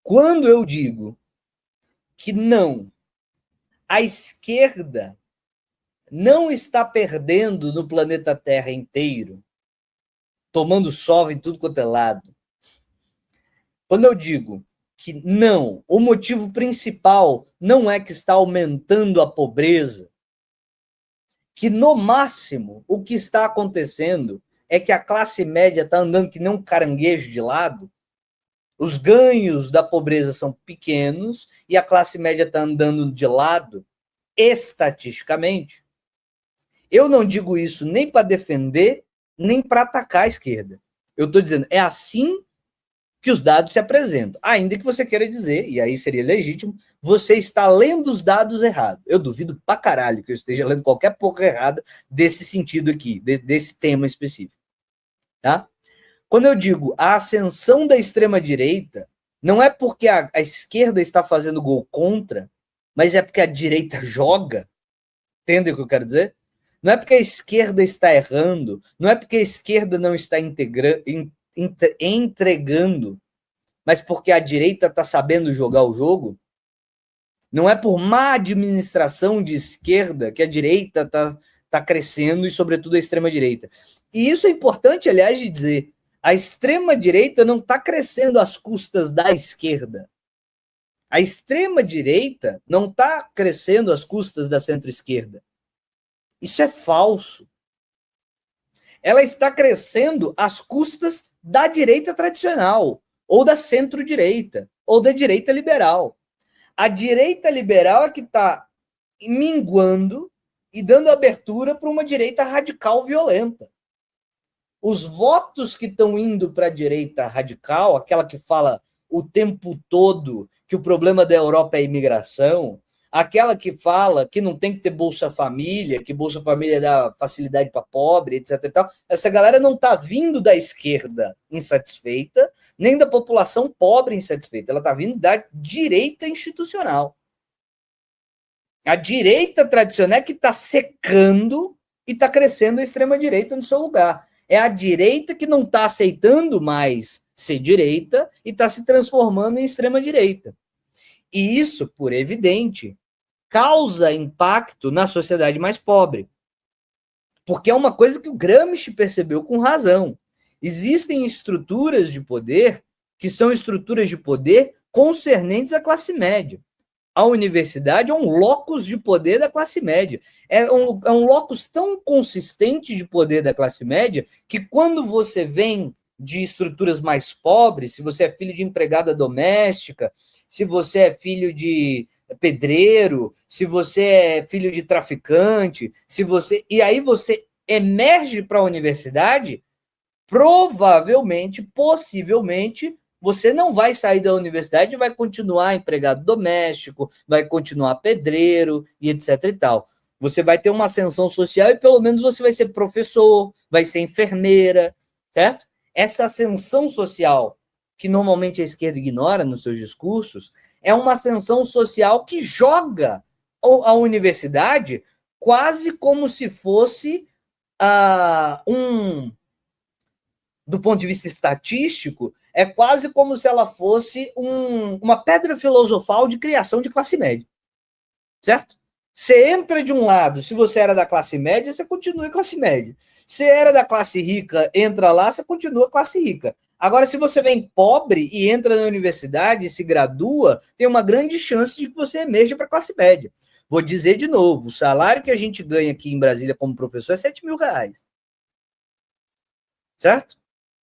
Quando eu digo que não, a esquerda não está perdendo no planeta Terra inteiro, tomando sol em tudo quanto é lado. Quando eu digo que não, o motivo principal não é que está aumentando a pobreza, que no máximo o que está acontecendo é que a classe média está andando que nem um caranguejo de lado, os ganhos da pobreza são pequenos e a classe média está andando de lado, estatisticamente. Eu não digo isso nem para defender, nem para atacar a esquerda. Eu estou dizendo, é assim que os dados se apresentam. Ainda que você queira dizer, e aí seria legítimo, você está lendo os dados errados. Eu duvido pra caralho que eu esteja lendo qualquer porra errada desse sentido aqui, desse tema específico. Tá? Quando eu digo a ascensão da extrema-direita, não é porque a esquerda está fazendo gol contra, mas é porque a direita joga. Entende o que eu quero dizer? Não é porque a esquerda está errando, não é porque a esquerda não está entregando, mas porque a direita está sabendo jogar o jogo. Não é por má administração de esquerda que a direita está crescendo e, sobretudo, a extrema-direita. E isso é importante, aliás, de dizer. A extrema-direita não está crescendo às custas da esquerda. A extrema-direita não está crescendo às custas da centro-esquerda. Isso é falso. Ela está crescendo às custas da direita tradicional, ou da centro-direita, ou da direita liberal. A direita liberal é que está minguando e dando abertura para uma direita radical violenta. Os votos que estão indo para a direita radical, aquela que fala o tempo todo que o problema da Europa é a imigração, aquela que fala que não tem que ter Bolsa Família, que Bolsa Família dá facilidade para pobre, etc. E tal, essa galera não está vindo da esquerda insatisfeita, nem da população pobre insatisfeita, ela está vindo da direita institucional. A direita tradicional é que está secando e está crescendo a extrema-direita no seu lugar. É a direita que não está aceitando mais ser direita e está se transformando em extrema-direita. E isso, por evidente, causa impacto na sociedade mais pobre. Porque é uma coisa que o Gramsci percebeu com razão. Existem estruturas de poder que são estruturas de poder concernentes à classe média. A universidade é um locus de poder da classe média. É um locus tão consistente de poder da classe média que quando você vem de estruturas mais pobres, se você é filho de empregada doméstica, se você é filho de pedreiro, se você é filho de traficante, e aí você emerge para a universidade, provavelmente, possivelmente, você não vai sair da universidade e vai continuar empregado doméstico, vai continuar pedreiro e etc e tal. Você vai ter uma ascensão social e pelo menos você vai ser professor, vai ser enfermeira, certo? Essa ascensão social que normalmente a esquerda ignora nos seus discursos é uma ascensão social que joga a universidade quase como se fosse do ponto de vista estatístico, é quase como se ela fosse uma pedra filosofal de criação de classe média. Certo? Você entra de um lado, se você era da classe média, você continua em classe média. Se era da classe rica, entra lá, você continua classe rica. Agora, se você vem pobre e entra na universidade e se gradua, tem uma grande chance de que você emerja para a classe média. Vou dizer de novo, o salário que a gente ganha aqui em Brasília como professor é R$7.000. Certo?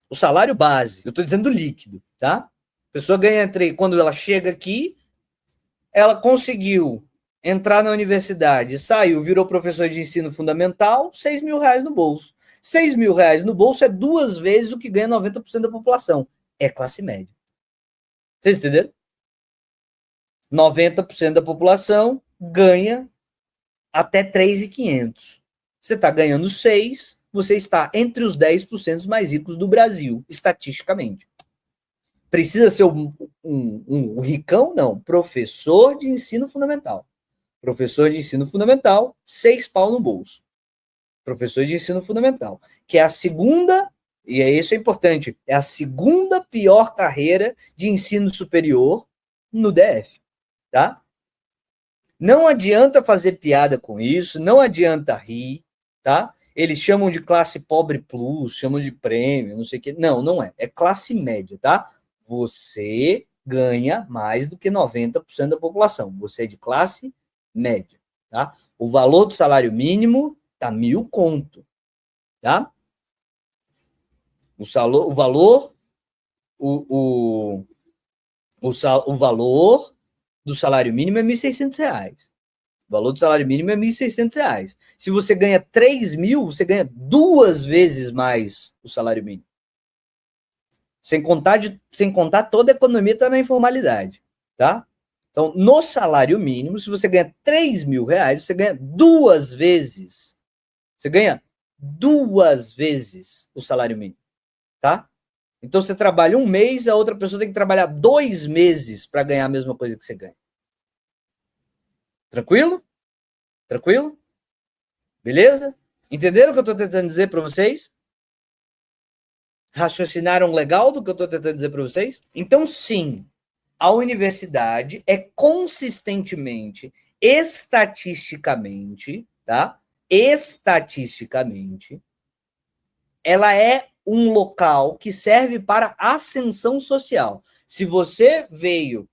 O salário base, eu estou dizendo líquido, tá? A pessoa ganha, quando ela chega aqui, ela conseguiu entrar na universidade, saiu, virou professor de ensino fundamental, R$6.000 no bolso. R$6.000 no bolso é 2 vezes o que ganha 90% da população. É classe média. Vocês entenderam? 90% da população ganha até 3.500. Você está ganhando 6, você está entre os 10% mais ricos do Brasil, estatisticamente. Precisa ser um ricão? Não. Professor de ensino fundamental. Professor de ensino fundamental, 6 pau no bolso. Professor de ensino fundamental. Que é a segunda, e isso é importante, é a segunda pior carreira de ensino superior no DF, tá? Não adianta fazer piada com isso, não adianta rir, tá? Eles chamam de classe pobre plus, chamam de prêmio, não sei o quê. Não, não é. É classe média, tá? Você ganha mais do que 90% da população. Você é de classe média, tá? O valor do salário mínimo tá 1.000 conto, tá? O valor, o valor do salário mínimo é R$ 1.600. O valor do salário mínimo é R$ 1.600. Se você ganha 3.000, você ganha 2 vezes mais o salário mínimo. Sem contar toda a economia está na informalidade, tá? Então, no salário mínimo, se você ganha R$ 3.000, você ganha 2 vezes. Você ganha 2 vezes o salário mínimo, tá? Então, você trabalha um mês, a outra pessoa tem que trabalhar 2 meses para ganhar a mesma coisa que você ganha. Tranquilo? Tranquilo? Beleza? Entenderam o que eu estou tentando dizer para vocês? Raciocinaram legal do que eu estou tentando dizer para vocês? Então, sim, a universidade é consistentemente, estatisticamente, tá? Estatisticamente, ela é um local que serve para ascensão social. Se você veio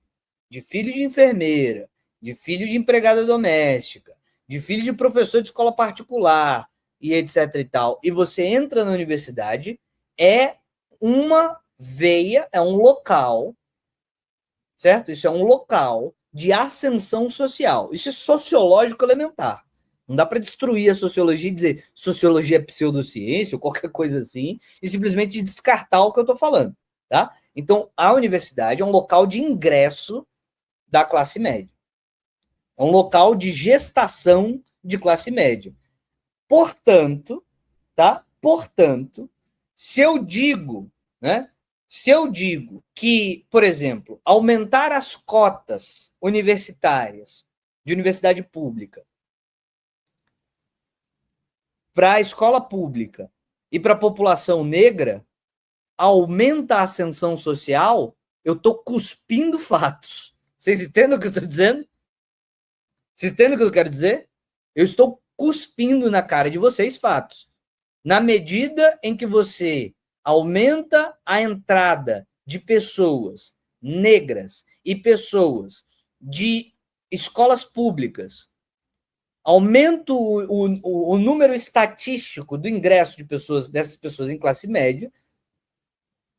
de filho de enfermeira, de filho de empregada doméstica, de filho de professor de escola particular e etc e tal, e você entra na universidade, é uma veia, é um local, certo? Isso é um local de ascensão social. Isso é sociológico elementar. Não dá para destruir a sociologia e dizer sociologia é pseudociência ou qualquer coisa assim e simplesmente descartar o que eu estou falando, tá? Então, a universidade é um local de ingresso da classe média. É um local de gestação de classe média. Portanto, tá? Portanto, se eu digo, né? Se eu digo que, por exemplo, aumentar as cotas universitárias de universidade pública para a escola pública e para a população negra aumenta a ascensão social, eu estou cuspindo fatos. Vocês entendem o que eu estou dizendo? Vocês entendem o que eu quero dizer? Eu estou cuspindo na cara de vocês fatos. Na medida em que você aumenta a entrada de pessoas negras e pessoas de escolas públicas, aumenta o número estatístico do ingresso de pessoas, dessas pessoas em classe média,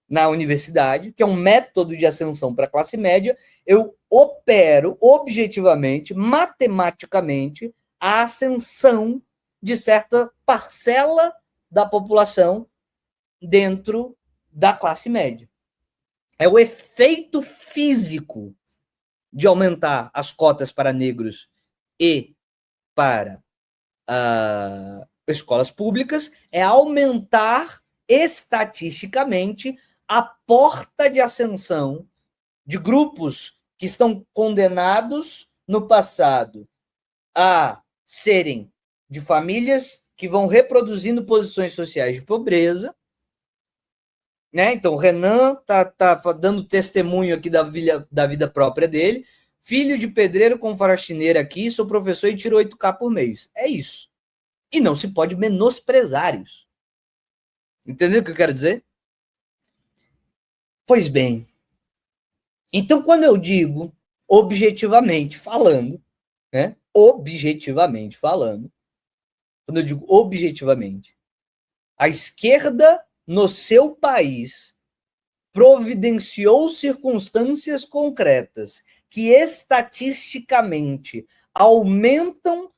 na universidade, que é um método de ascensão para a classe média, eu opero objetivamente, matematicamente, a ascensão de certa parcela da população dentro da classe média. É o efeito físico de aumentar as cotas para negros e para escolas públicas, é aumentar estatisticamente a porta de ascensão de grupos que estão condenados no passado a serem de famílias que vão reproduzindo posições sociais de pobreza, né? Então, o Renan tá dando testemunho aqui da vida própria dele. Filho de pedreiro com faxineira aqui, sou professor e tiro 8K por mês. É isso. E não se pode menosprezar isso. Entendeu o que eu quero dizer? Pois bem, então quando eu digo objetivamente falando, né? Objetivamente falando, quando eu digo objetivamente, a esquerda no seu país providenciou circunstâncias concretas que estatisticamente aumentam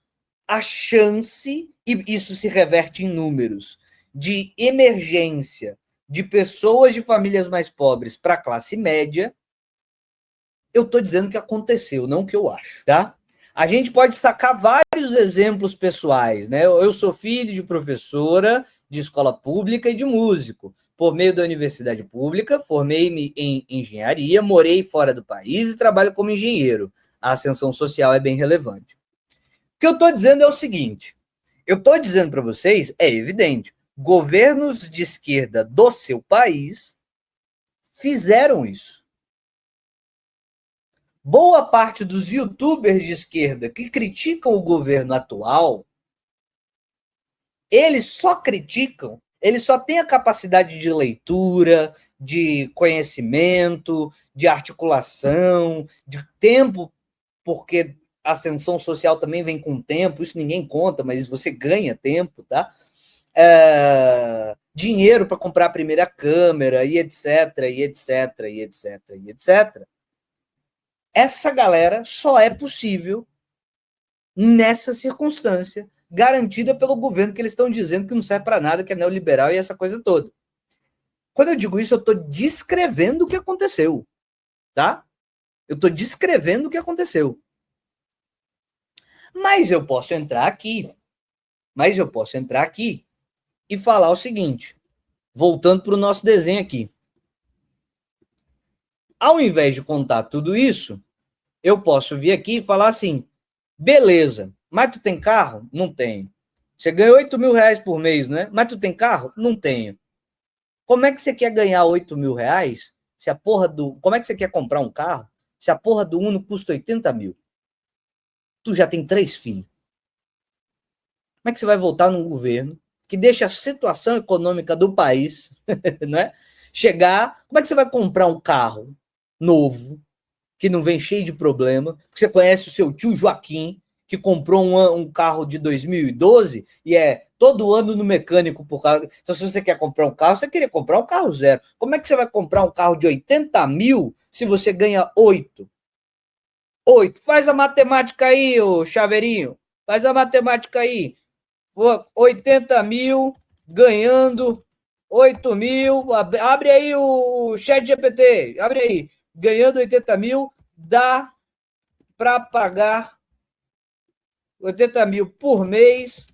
a chance, e isso se reverte em números, de emergência de pessoas de famílias mais pobres para a classe média, eu estou dizendo que aconteceu, não que eu acho, tá? A gente pode sacar vários exemplos pessoais, né? Eu sou filho de professora de escola pública e de músico. Por meio da universidade pública, formei-me em engenharia, morei fora do país e trabalho como engenheiro. A ascensão social é bem relevante. O que eu estou dizendo é o seguinte, eu estou dizendo para vocês, é evidente, governos de esquerda do seu país fizeram isso. boa parte dos youtubers de esquerda que criticam o governo atual, eles só criticam, eles só têm a capacidade de leitura, de conhecimento, de articulação, de tempo, porque a ascensão social também vem com tempo, isso ninguém conta, mas você ganha tempo, tá? Dinheiro para comprar a primeira câmera, e etc, e etc, e etc, e etc. Essa galera só é possível nessa circunstância garantida pelo governo que eles estão dizendo que não serve para nada, que é neoliberal e essa coisa toda. Quando eu digo isso, eu estou descrevendo o que aconteceu, tá? Eu estou descrevendo o que aconteceu. Mas eu posso entrar aqui e falar o seguinte, voltando para o nosso desenho aqui. Ao invés de contar tudo isso, eu posso vir aqui e falar assim, beleza, mas tu tem carro? Não tenho. Você ganha 8 mil reais por mês, né? Mas tu tem carro? Não tenho. Como é que você quer ganhar 8 mil reais se a porra do... Como é que você quer comprar um carro se a porra do Uno custa 80 mil? Tu já tem 3 filhos. Como é que você vai voltar num governo que deixa a situação econômica do país, né? Chegar... Como é que você vai comprar um carro novo, que não vem cheio de problema? Você conhece o seu tio Joaquim, que comprou um carro de 2012 e é todo ano no mecânico por causa... Então, se você quer comprar um carro, você queria comprar um carro zero. Como é que você vai comprar um carro de 80 mil se você ganha 8? 8. Faz a matemática aí, ô Chaveirinho. Faz a matemática aí. 80 mil ganhando 8 mil. Abre aí o chat GPT. Abre aí. Ganhando 80 mil, dá para pagar 80 mil por mês,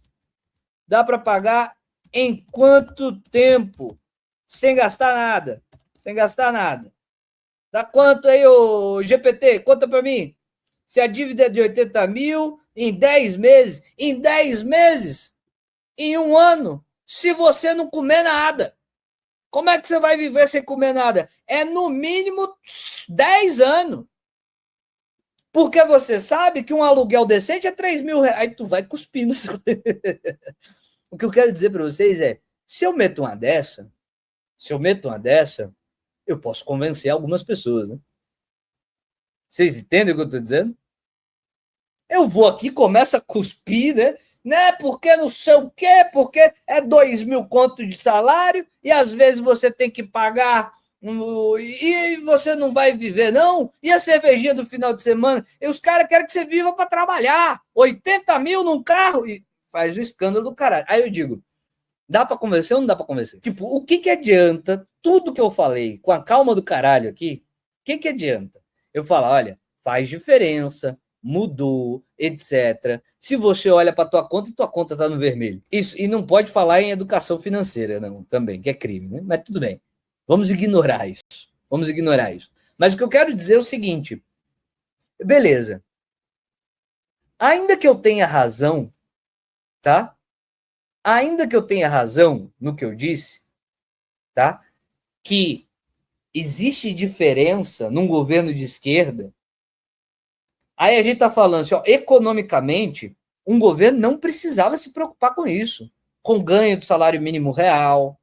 dá para pagar em quanto tempo? Sem gastar nada. Sem gastar nada. Dá quanto aí, ô GPT? Conta para mim. Se a dívida é de 80 mil, em 10 meses, em um ano, se você não comer nada. Como é que você vai viver sem comer nada? É no mínimo 10 anos. Porque você sabe que um aluguel decente é 3 mil reais. Aí tu vai cuspindo. O que eu quero dizer para vocês é, se eu meto uma dessa, eu posso convencer algumas pessoas, né? Vocês entendem o que eu estou dizendo? Eu vou aqui, começo a cuspir, né? Porque não sei o quê, porque é 2 mil conto de salário e às vezes você tem que pagar e você não vai viver, não? E a cervejinha do final de semana? E os caras querem que você viva para trabalhar. 80 mil num carro e faz o escândalo do caralho. Aí eu digo, dá para convencer ou não dá para convencer? Tipo, o que adianta tudo que eu falei com a calma do caralho aqui? O que adianta? Eu falo, olha, faz diferença, mudou, etc. Se você olha para tua conta tá no vermelho. Isso, e não pode falar em educação financeira, não, também, que é crime, né? Mas tudo bem. Vamos ignorar isso. Vamos ignorar isso. Mas o que eu quero dizer é o seguinte, beleza. Ainda que eu tenha razão, tá? Ainda que eu tenha razão no que eu disse, tá? Que existe diferença num governo de esquerda. Aí a gente está falando assim, ó, economicamente, um governo não precisava se preocupar com isso, com ganho do salário mínimo real,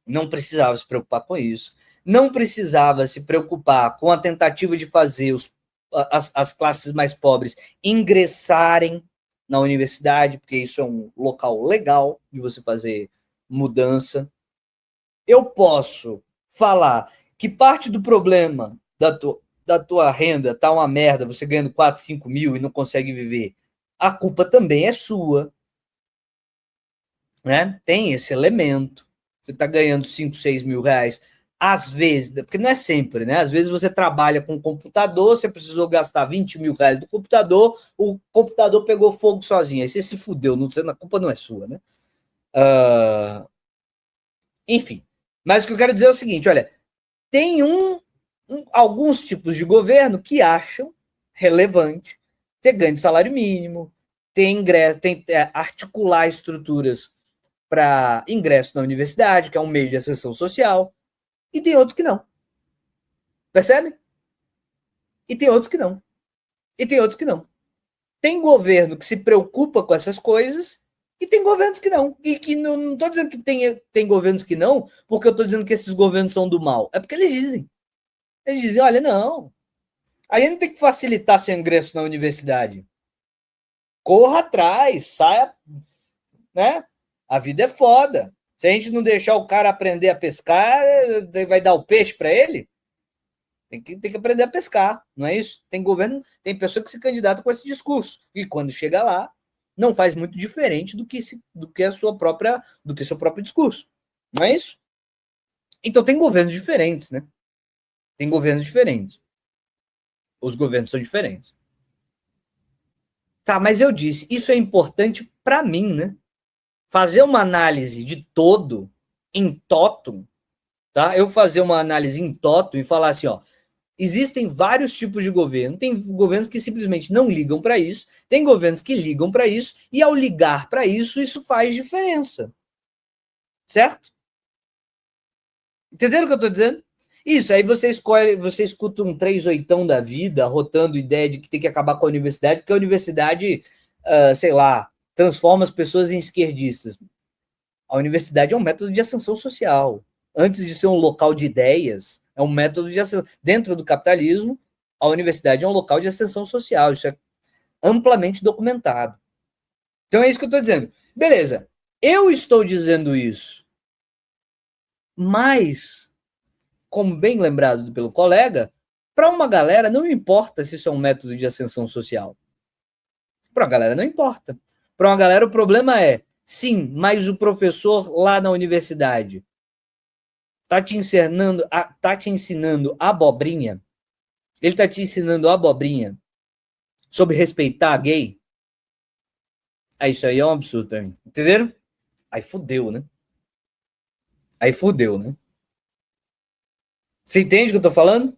não precisava se preocupar com isso, não precisava se preocupar com a tentativa de fazer as classes mais pobres ingressarem na universidade, porque isso é um local legal de você fazer mudança. Eu posso falar que parte do problema da tua renda tá uma merda, você ganhando 4, 5 mil e não consegue viver, a culpa também é sua, né? Tem esse elemento. Você tá ganhando 5, 6 mil reais, às vezes, porque não é sempre, né? Às vezes você trabalha com computador, você precisou gastar 20 mil reais do computador, o computador pegou fogo sozinho, aí você se fudeu, não, a culpa não é sua, né? Enfim, mas o que eu quero dizer é o seguinte, olha, tem alguns tipos de governo que acham relevante ter ganho de salário mínimo, ter ingresso, articular estruturas para ingresso na universidade, que é um meio de ascensão social, e tem outros que não. Percebe? E tem outros que não. E tem outros que não. Tem governo que se preocupa com essas coisas e tem governos que não. E que não estou dizendo que tem governos que não, porque eu estou dizendo que esses governos são do mal. É porque eles dizem. Eles dizem, olha, não. A gente tem que facilitar seu ingresso na universidade. Corra atrás, saia, né? A vida é foda. Se a gente não deixar o cara aprender a pescar, vai dar o peixe para ele? Tem que aprender a pescar, não é isso? Tem governo, tem pessoa que se candidata com esse discurso. E quando chega lá, não faz muito diferente do que a sua própria, do que seu próprio discurso. Não é isso? Então tem governos diferentes, né? Tem governos diferentes. Os governos são diferentes. Tá, mas eu disse, isso é importante para mim, né? Fazer uma análise de todo, em totum, tá? Eu fazer uma análise em totum e falar assim, ó, existem vários tipos de governo. Tem governos que simplesmente não ligam para isso, tem governos que ligam para isso, e ao ligar para isso, isso faz diferença. Certo? Entenderam o que eu estou dizendo? Isso, aí você escolhe, você escuta um 38 da vida, rotando ideia de que tem que acabar com a universidade, porque a universidade, sei lá, transforma as pessoas em esquerdistas. A universidade é um método de ascensão social. Antes de ser um local de ideias, é um método de ascensão. Dentro do capitalismo, a universidade é um local de ascensão social. Isso é amplamente documentado. Então é isso que eu estou dizendo. Beleza, eu estou dizendo isso, mas, como bem lembrado pelo colega, para uma galera não importa se isso é um método de ascensão social. Para uma galera não importa. Para uma galera o problema é, sim, mas o professor lá na universidade tá te ensinando abobrinha. Ele tá te ensinando abobrinha sobre respeitar a gay. Isso aí é um absurdo pra mim. Entenderam? Aí fudeu, né? Aí fudeu, né? Você entende o que eu tô falando?